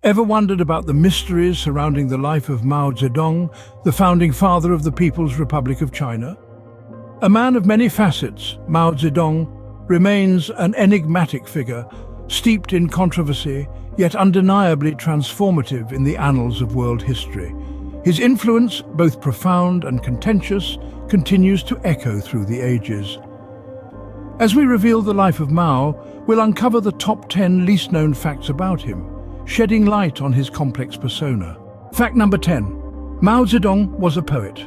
Ever wondered about the mysteries surrounding the life of Mao Zedong, the founding father of the People's Republic of China? A man of many facets, Mao Zedong remains an enigmatic figure, steeped in controversy, yet undeniably transformative in the annals of world history. His influence, both profound and contentious, continues to echo through the ages. As we reveal the life of Mao, we'll uncover the top 10 least-known facts about him, shedding light on his complex persona. Fact number 10. Mao Zedong was a poet.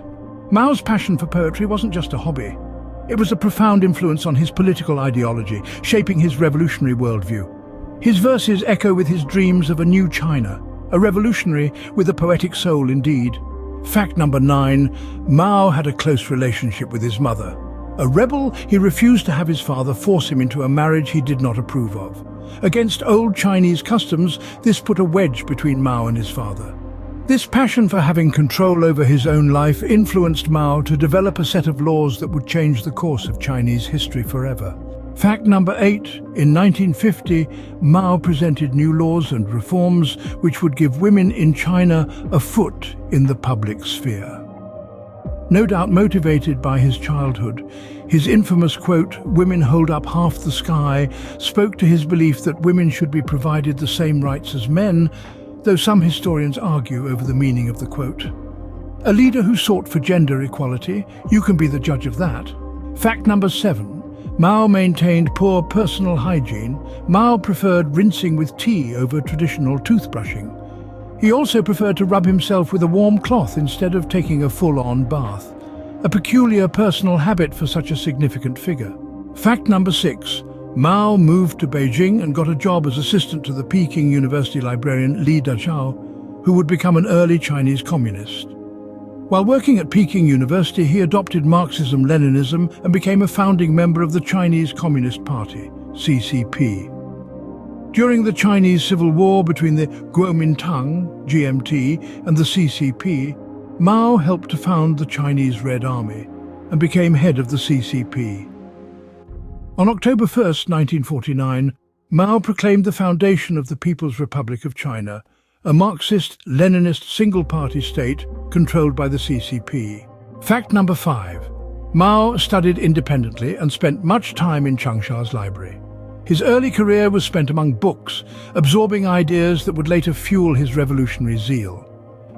Mao's passion for poetry wasn't just a hobby. It was a profound influence on his political ideology, shaping his revolutionary worldview. His verses echo with his dreams of a new China, a revolutionary with a poetic soul indeed. Fact number 9. Mao had a close relationship with his mother. A rebel, he refused to have his father force him into a marriage he did not approve of. Against old Chinese customs, this put a wedge between Mao and his father. This passion for having control over his own life influenced Mao to develop a set of laws that would change the course of Chinese history forever. Fact number 8. In 1950, Mao presented new laws and reforms which would give women in China a foot in the public sphere. No doubt motivated by his childhood, his infamous quote, "Women hold up half the sky," spoke to his belief that women should be provided the same rights as men, though some historians argue over the meaning of the quote. A leader who sought for gender equality, you can be the judge of that. Fact number 7. Mao maintained poor personal hygiene. Mao preferred rinsing with tea over traditional toothbrushing. He also preferred to rub himself with a warm cloth instead of taking a full-on bath, a peculiar personal habit for such a significant figure. Fact number 6. Mao moved to Beijing and got a job as assistant to the Peking University librarian Li Dazhao, who would become an early Chinese communist. While working at Peking University, he adopted Marxism-Leninism and became a founding member of the Chinese Communist Party, CCP. During the Chinese Civil War between the Kuomintang, GMT, and the CCP, Mao helped to found the Chinese Red Army and became head of the CCP. On October 1, 1949, Mao proclaimed the foundation of the People's Republic of China, a Marxist-Leninist single-party state controlled by the CCP. Fact number 5. Mao studied independently and spent much time in Changsha's library. His early career was spent among books, absorbing ideas that would later fuel his revolutionary zeal.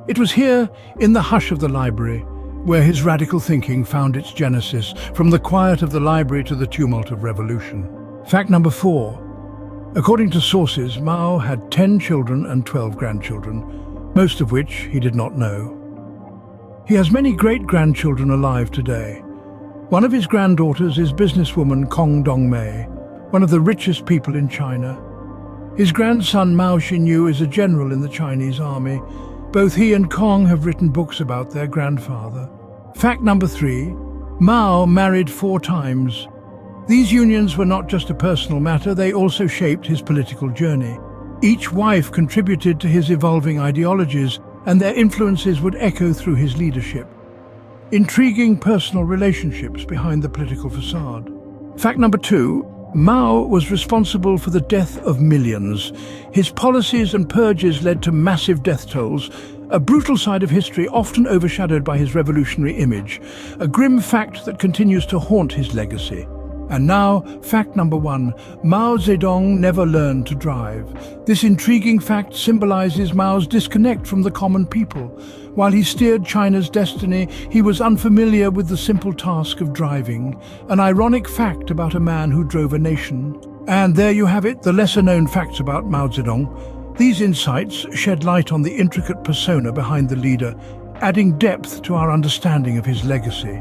It was here, in the hush of the library, where his radical thinking found its genesis, from the quiet of the library to the tumult of revolution. Fact number 4. According to sources, Mao had 10 children and 12 grandchildren, most of which he did not know. He has many great-grandchildren alive today. One of his granddaughters is businesswoman Kong Dongmei, one of the richest people in China. His grandson Mao Xinyu is a general in the Chinese army. Both he and Kong have written books about their grandfather. Fact number 3. Mao married 4 times. These unions were not just a personal matter, they also shaped his political journey. Each wife contributed to his evolving ideologies, and their influences would echo through his leadership. Intriguing personal relationships behind the political facade. Fact number 2. Mao was responsible for the death of millions. His policies and purges led to massive death tolls, a brutal side of history often overshadowed by his revolutionary image, a grim fact that continues to haunt his legacy. And now, fact number 1, Mao Zedong never learned to drive. This intriguing fact symbolizes Mao's disconnect from the common people. While he steered China's destiny, he was unfamiliar with the simple task of driving, an ironic fact about a man who drove a nation. And there you have it, the lesser-known facts about Mao Zedong. These insights shed light on the intricate persona behind the leader, adding depth to our understanding of his legacy.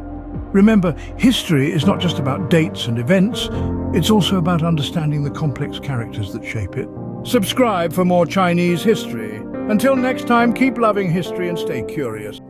Remember, history is not just about dates and events, it's also about understanding the complex characters that shape it. Subscribe for more Chinese history. Until next time, keep loving history and stay curious.